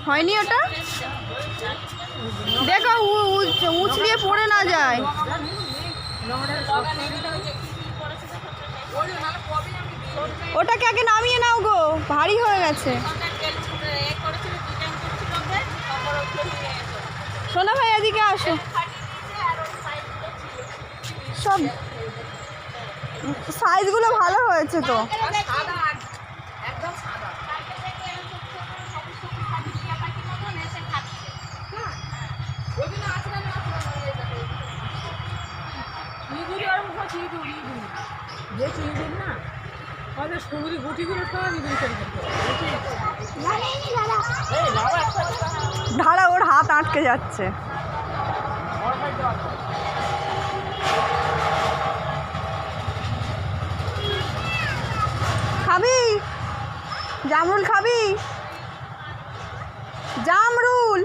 হয়নি ওটা? দেখো উছলিয়ে পড়ে না যায়। ওটাকে আগে নামিয়ে নাও গো, ভারী হয়ে গেছে। সোনা ভাই এদিকে আসো। সব সাইজগুলো ভালো হয়েছে তো। ধারা, ওর হাত আটকে যাচ্ছে। খাবি জামরুল? খাবি জামরুল?